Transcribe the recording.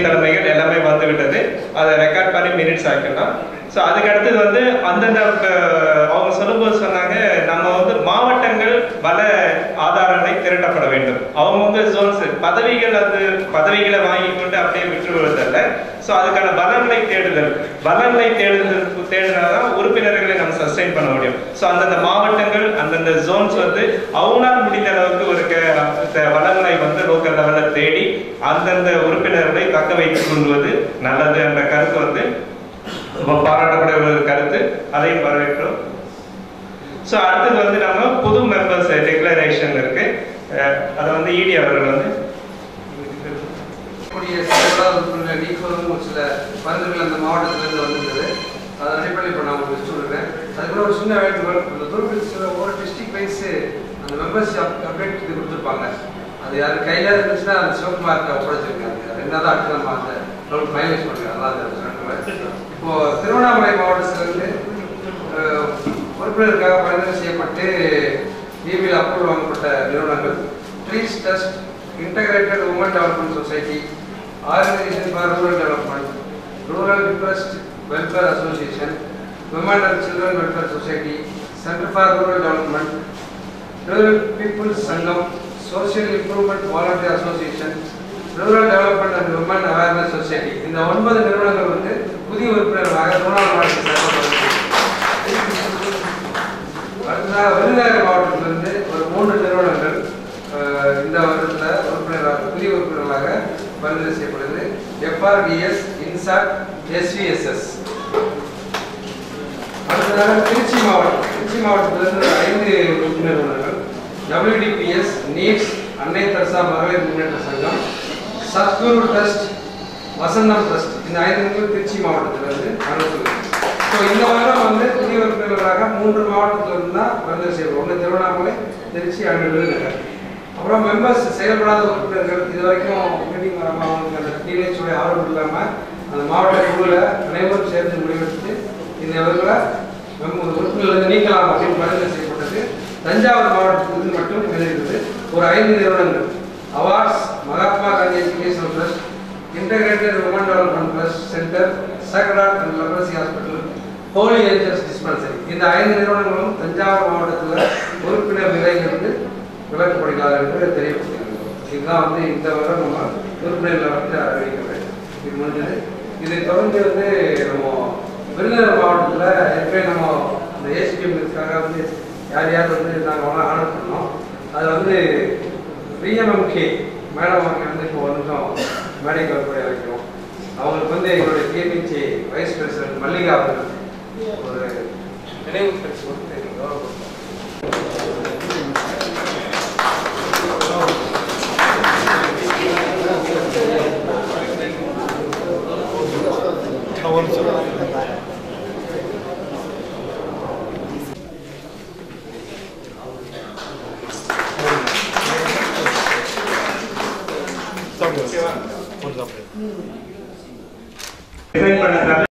தலைமைகள் எல்லாமே வந்துவிட்டது. அதை ரெக்கார்ட் பண்ணி மினிட்ஸ் ஆக்கலாம். ஸோ அதுக்கு அடுத்தது வந்து அந்தந்த அவங்க சொல்லும்போது சொன்னாங்க, நம்ம வந்து மாவட்டங்கள் வள ஆதாரங்களை திரட்டப்பட வேண்டும். அவங்க வந்து ஜோன்ஸ் பதவிகளை வாங்கி கொண்டு அப்படியே விட்டுருவதல்ல. ஸோ அதுக்கான பலன்களை தேடினாதான் உறுப்பினர்களை நம்ம சஸ்டெயின் பண்ண முடியும். ஸோ அந்தந்த மாவட்டங்கள் அந்தந்த ஜோன்ஸ் வந்து அவங்களால் முடிந்த அளவுக்கு ஒரு வளங்களை வந்து லோக்கல் லெவலில் தேடி அந்தந்த உறுப்பினர்களை தக்க வைத்துக் கொள்வது நல்லது என்ற கருத்து வந்து பாராட்டக்கூடிய ஒரு கருத்து. அதையும் வரவேற்கிறோம். ஸோ அடுத்தது வந்து நம்ம புது மெம்பர்ஸ் டிக்ளரேஷன் இருக்கு. அதை வந்து இடி அவர்கள் வந்து நீக்குவதும் ஒரு சில பரிந்துரைகள் அந்த மாவட்டத்திலிருந்து வந்துருக்குது. அதன் அடிப்படையில் இப்போ நான் உங்களுக்கு சொல்லிடுறேன். அதுக்குள்ள ஒரு சின்ன வேண்டுகோள், அந்த தூரத்தில் ஒரு டிஸ்ட்ரிக்ட் வைஸ் அந்த மெம்பர்ஸ் அப்டேட் இது கொடுத்துருப்பாங்க. அது யாரு கையில் இருந்துச்சுன்னா அந்த சிவகுமார்க்கு ஒப்படைச்சிருக்காங்க. ரெண்டாவது அடுத்து நம்ம அந்த லோன் ஃபைனலைஸ் பண்ணுறோம். அதான் இப்போ திருவண்ணாமலை மாவட்டத்திலிருந்து உறுப்பினருக்காக பரிந்துரை செய்யப்பட்டு இபியில் அப்ரூவல் வாங்கப்பட்ட நிறுவனங்கள் trees trust, integrated woman development society, organisation for rural development, rural depressed welfare association, women and children welfare society, centre for rural development, rural people's Sangam, social improvement volunteer association, rural development and women awareness society, இந்த 9 நிறுவனங்கள் வந்து புதிய உறுப்பினர்களாக திருவண்ணாமலை மாவட்டத்தில் சேர்க்கப்பட்டுள்ளது. அடுத்ததாக விருதுநகர் மாவட்டத்திலிருந்து ஒரு 3 நிறுவனங்கள் இந்த வருடத்தில் புதிய உறுப்பினர்களாக பரிந்துரை செய்யப்படுது. எஃப்ஆர்டிஎஸ், இன்சாட், எஸ்விஎஸ்எஸ். அடுத்ததாக திருச்சி மாவட்டத்திலிருந்து 5 நிறுவனங்கள் டபிள்யூடிபிஎஸ், நீட்ஸ், அன்னை தெரசா மகளிர் முன்னேற்ற சங்கம், சத்குரு ட்ரஸ்ட், வசந்தம் ட்ரஸ்ட். இந்த 5 திருச்சி மாவட்டத்திலிருந்து அனுப்புகிறது. ஸோ இந்த வாரம் வந்து புதிய உறுப்பினர்களாக 3 மாவட்டத்திலிருந்து தான் பரிந்துரை செய்யப்படும். ஒன்று திருவண்ணாமலை, திருச்சி, அண்டு விருதுநகர். அப்புறம் மெம்பர்ஸ் செயல்படாத உறுப்பினர்கள் இது வரைக்கும் மீட்டிங் வராமல் அவங்களுக்கு அந்த டீனேஜோடைய ஆர்வம் இல்லாமல் அந்த மாவட்ட குழுவில் அனைவரும் சேர்ந்து முடிவெடுத்து இந்த இவர்களை உறுப்பினர்கள் நீக்கலாம் அப்படின்னு பரிந்துரை செய்யப்பட்டது. தஞ்சாவூர் மாவட்டத்திலிருந்து மட்டும் எழுதியிருக்குது ஒரு 5 நிறுவனங்கள். Awards, Mahatma Gandhi educational trust, integrated woman development trust centre, sacred and leprosy hospital, holy angels dispensary. இந்த 5 நிறுவனங்களும் தஞ்சாவூர் மாவட்டத்தில் உறுப்பினர் நிலையிலிருந்து விலக்கப்படுகிறார் என்று தெரியப்படுத்தியிருக்கிறோம். இதுதான் வந்து இந்த வருடம் நம்ம உறுப்பினர்களை வந்து அறிவிக்கிறது. இது முடிஞ்சது. இதை தொடர்ந்து வந்து நம்ம விருதுநகர் மாவட்டத்தில் ஏற்கனவே நம்ம இந்த ஏசிபிஎம்க்காக வந்து யார் வந்து நாங்கள் ஆர்டர் பண்ணோம். அதில் வந்து பிஎம்எம்கே மேடம் அவங்க வந்து இப்போ ஒரு நிமிஷம் மேடைக்கு வரக்கூடிய வைக்கிறோம். அவங்களுக்கு வந்து எங்களுடைய டிஎம்ஹெச்ஏ வைஸ் பிரசிடென்ட் மல்லிகா அவர்கள் ஒரு நினைவு பரிசு கொடுத்து கௌரவப்படுத்தும். டிசைன் பண்ண